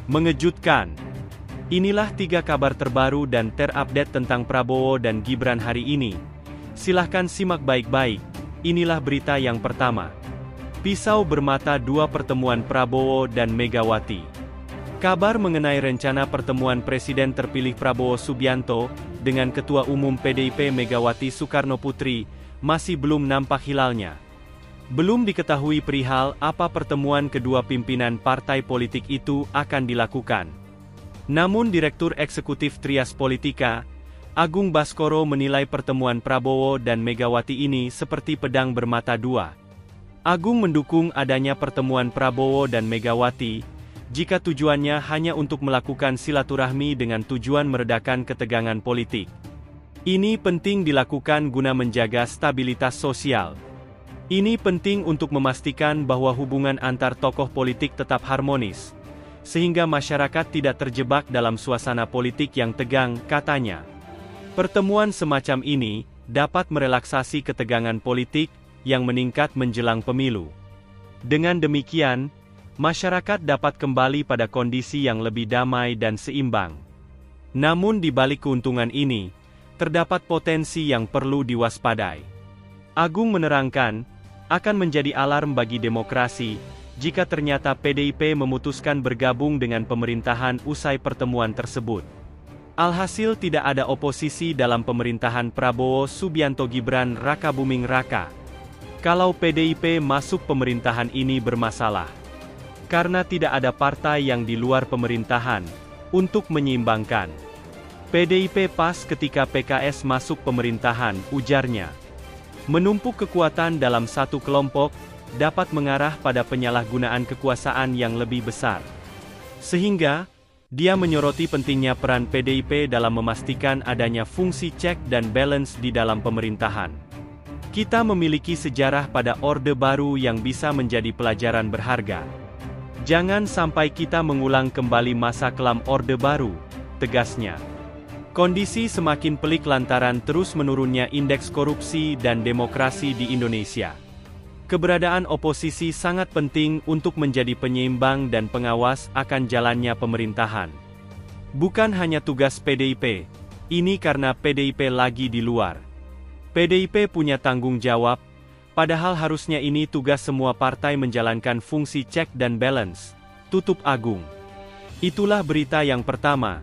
Mengejutkan. Inilah 3 kabar terbaru dan terupdate tentang Prabowo dan Gibran hari ini. Silahkan simak baik-baik. Inilah berita yang pertama. Pisau bermata 2 pertemuan Prabowo dan Megawati. Kabar mengenai rencana pertemuan Presiden terpilih Prabowo Subianto dengan Ketua Umum PDIP Megawati Soekarnoputri masih belum nampak hilalnya. Belum diketahui perihal apa pertemuan kedua pimpinan partai politik itu akan dilakukan. Namun Direktur Eksekutif Trias Politika, Agung Baskoro menilai pertemuan Prabowo dan Megawati ini seperti pedang bermata 2. Agung mendukung adanya pertemuan Prabowo dan Megawati, jika tujuannya hanya untuk melakukan silaturahmi dengan tujuan meredakan ketegangan politik. Ini penting dilakukan guna menjaga stabilitas sosial. Ini penting untuk memastikan bahwa hubungan antar tokoh politik tetap harmonis, sehingga masyarakat tidak terjebak dalam suasana politik yang tegang, katanya. Pertemuan semacam ini dapat merelaksasi ketegangan politik yang meningkat menjelang pemilu. Dengan demikian, masyarakat dapat kembali pada kondisi yang lebih damai dan seimbang. Namun di balik keuntungan ini, terdapat potensi yang perlu diwaspadai. Agung menerangkan, akan menjadi alarm bagi demokrasi, jika ternyata PDIP memutuskan bergabung dengan pemerintahan usai pertemuan tersebut. Alhasil tidak ada oposisi dalam pemerintahan Prabowo Subianto Gibran Raka Buming Raka. Kalau PDIP masuk pemerintahan ini bermasalah. Karena tidak ada partai yang di luar pemerintahan, untuk menyeimbangkan. PDIP pas ketika PKS masuk pemerintahan, ujarnya. Menumpuk kekuatan dalam satu kelompok, dapat mengarah pada penyalahgunaan kekuasaan yang lebih besar. Sehingga, dia menyoroti pentingnya peran PDIP dalam memastikan adanya fungsi check dan balance di dalam pemerintahan. Kita memiliki sejarah pada Orde Baru yang bisa menjadi pelajaran berharga. Jangan sampai kita mengulang kembali masa kelam Orde Baru, tegasnya. Kondisi semakin pelik lantaran terus menurunnya indeks korupsi dan demokrasi di Indonesia. Keberadaan oposisi sangat penting untuk menjadi penyeimbang dan pengawas akan jalannya pemerintahan. Bukan hanya tugas PDIP, ini karena PDIP lagi di luar. PDIP punya tanggung jawab, padahal harusnya ini tugas semua partai menjalankan fungsi check dan balance, tutup Agung. Itulah berita yang pertama.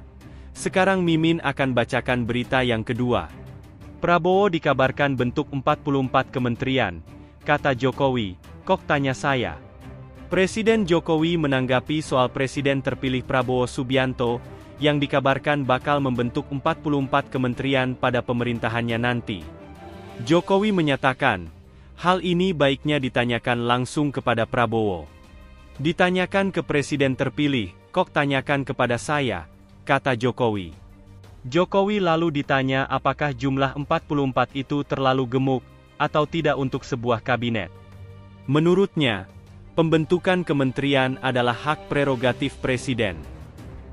Sekarang Mimin akan bacakan berita yang kedua. Prabowo dikabarkan bentuk 44 kementerian, kata Jokowi, kok tanya saya. Presiden Jokowi menanggapi soal Presiden terpilih Prabowo Subianto, yang dikabarkan bakal membentuk 44 kementerian pada pemerintahannya nanti. Jokowi menyatakan, hal ini baiknya ditanyakan langsung kepada Prabowo. Ditanyakan ke Presiden terpilih, kok tanyakan kepada saya, kata Jokowi. Jokowi lalu ditanya apakah jumlah 44 itu terlalu gemuk, atau tidak untuk sebuah kabinet. Menurutnya, pembentukan kementerian adalah hak prerogatif Presiden.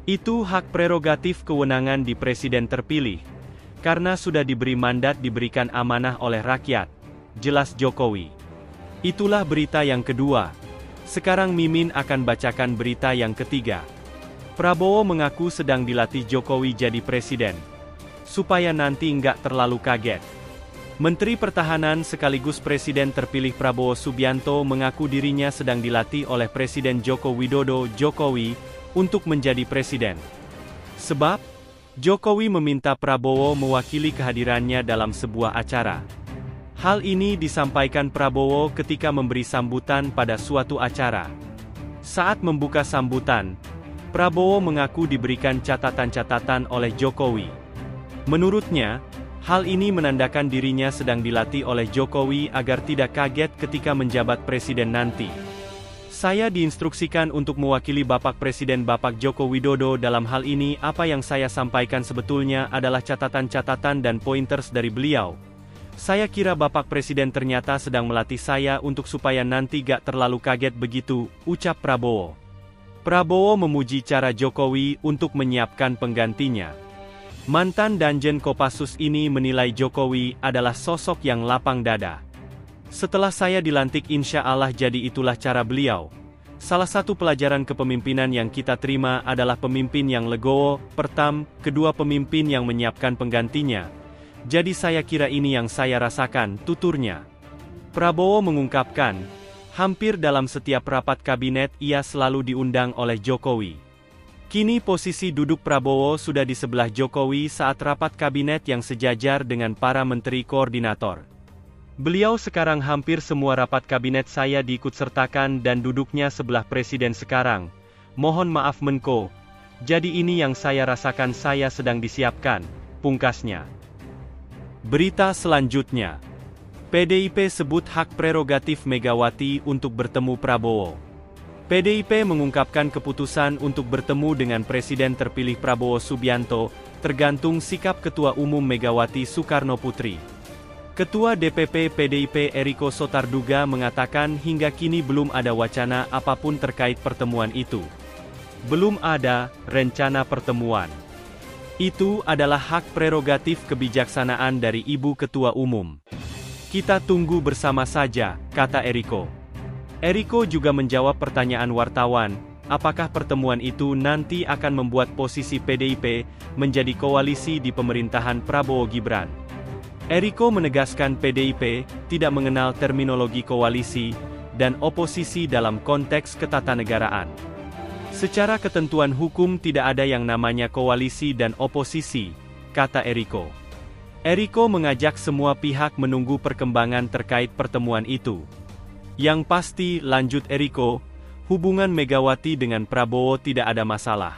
Itu hak prerogatif kewenangan di Presiden terpilih, karena sudah diberi mandat diberikan amanah oleh rakyat, jelas Jokowi. Itulah berita yang kedua. Sekarang Mimin akan bacakan berita yang ketiga. Prabowo mengaku sedang dilatih Jokowi jadi presiden, supaya nanti nggak terlalu kaget. Menteri Pertahanan sekaligus Presiden terpilih Prabowo Subianto mengaku dirinya sedang dilatih oleh Presiden Joko Widodo Jokowi untuk menjadi presiden. Sebab, Jokowi meminta Prabowo mewakili kehadirannya dalam sebuah acara. Hal ini disampaikan Prabowo ketika memberi sambutan pada suatu acara. Saat membuka sambutan, Prabowo mengaku diberikan catatan-catatan oleh Jokowi. Menurutnya, hal ini menandakan dirinya sedang dilatih oleh Jokowi agar tidak kaget ketika menjabat presiden nanti. Saya diinstruksikan untuk mewakili Bapak Presiden Bapak Joko Widodo dalam hal ini. Apa yang saya sampaikan sebetulnya adalah catatan-catatan dan pointers dari beliau. Saya kira Bapak Presiden ternyata sedang melatih saya untuk supaya nanti gak terlalu kaget begitu, ucap Prabowo. Prabowo memuji cara Jokowi untuk menyiapkan penggantinya. Mantan Danjen Kopassus ini menilai Jokowi adalah sosok yang lapang dada. Setelah saya dilantik insya Allah jadi itulah cara beliau. Salah satu pelajaran kepemimpinan yang kita terima adalah pemimpin yang legowo, kedua pemimpin yang menyiapkan penggantinya. Jadi saya kira ini yang saya rasakan, tuturnya. Prabowo mengungkapkan, hampir dalam setiap rapat kabinet ia selalu diundang oleh Jokowi. Kini posisi duduk Prabowo sudah di sebelah Jokowi saat rapat kabinet yang sejajar dengan para menteri koordinator. Beliau sekarang hampir semua rapat kabinet saya diikutsertakan dan duduknya sebelah presiden sekarang. Mohon maaf Menko. Jadi ini yang saya rasakan saya sedang disiapkan, pungkasnya. Berita selanjutnya. PDIP sebut hak prerogatif Megawati untuk bertemu Prabowo. PDIP mengungkapkan keputusan untuk bertemu dengan Presiden terpilih Prabowo Subianto, tergantung sikap Ketua Umum Megawati Soekarno Putri. Ketua DPP PDIP Eriko Sotarduga mengatakan hingga kini belum ada wacana apapun terkait pertemuan itu. Belum ada rencana pertemuan. Itu adalah hak prerogatif kebijaksanaan dari Ibu Ketua Umum. Kita tunggu bersama saja, kata Eriko. Eriko juga menjawab pertanyaan wartawan, apakah pertemuan itu nanti akan membuat posisi PDIP menjadi koalisi di pemerintahan Prabowo Gibran. Eriko menegaskan PDIP tidak mengenal terminologi koalisi dan oposisi dalam konteks ketatanegaraan. Secara ketentuan hukum tidak ada yang namanya koalisi dan oposisi, kata Eriko. Eriko mengajak semua pihak menunggu perkembangan terkait pertemuan itu. Yang pasti, lanjut Eriko, hubungan Megawati dengan Prabowo tidak ada masalah.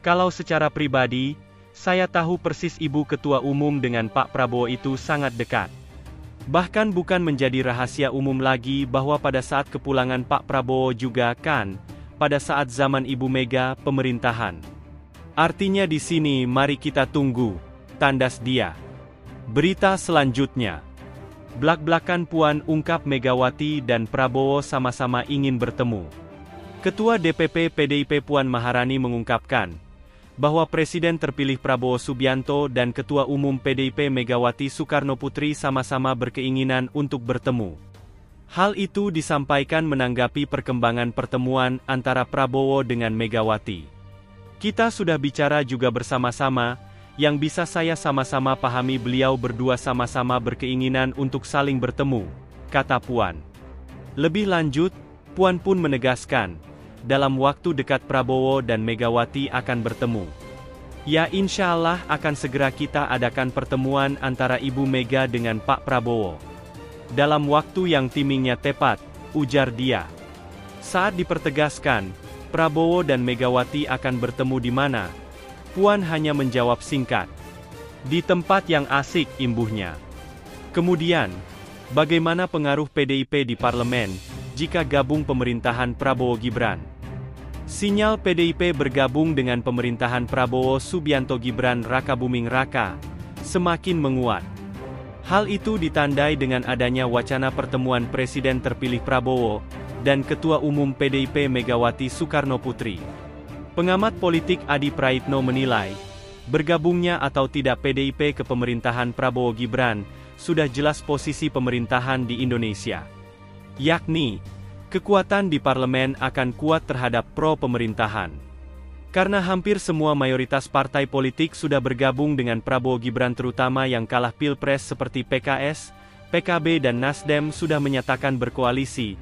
Kalau secara pribadi, saya tahu persis Ibu Ketua Umum dengan Pak Prabowo itu sangat dekat. Bahkan bukan menjadi rahasia umum lagi bahwa pada saat kepulangan Pak Prabowo juga kan, pada saat zaman Ibu Mega pemerintahan. Artinya di sini mari kita tunggu, tandas dia. Berita selanjutnya. Blak-blakan Puan ungkap Megawati dan Prabowo sama-sama ingin bertemu. Ketua DPP PDIP Puan Maharani mengungkapkan bahwa Presiden terpilih Prabowo Subianto dan Ketua Umum PDIP Megawati Soekarno Putri sama-sama berkeinginan untuk bertemu. Hal itu disampaikan menanggapi perkembangan pertemuan antara Prabowo dengan Megawati. Kita sudah bicara juga bersama-sama, yang bisa saya sama-sama pahami beliau berdua sama-sama berkeinginan untuk saling bertemu, kata Puan. Lebih lanjut, Puan pun menegaskan, dalam waktu dekat Prabowo dan Megawati akan bertemu. Ya insya Allah akan segera kita adakan pertemuan antara Ibu Mega dengan Pak Prabowo. Dalam waktu yang timingnya tepat, ujar dia. Saat dipertegaskan, Prabowo dan Megawati akan bertemu di mana? Puan hanya menjawab singkat. Di tempat yang asik, imbuhnya. Kemudian, bagaimana pengaruh PDIP di parlemen jika gabung pemerintahan Prabowo Gibran? Sinyal PDIP bergabung dengan pemerintahan Prabowo Subianto Gibran Raka Buming Raka semakin menguat. Hal itu ditandai dengan adanya wacana pertemuan Presiden terpilih Prabowo dan Ketua Umum PDIP Megawati Soekarno Putri. Pengamat politik Adi Praitno menilai, bergabungnya atau tidak PDIP ke pemerintahan Prabowo Gibran sudah jelas posisi pemerintahan di Indonesia. Yakni, kekuatan di parlemen akan kuat terhadap pro-pemerintahan. Karena hampir semua mayoritas partai politik sudah bergabung dengan Prabowo Gibran terutama yang kalah Pilpres seperti PKS, PKB dan Nasdem sudah menyatakan berkoalisi,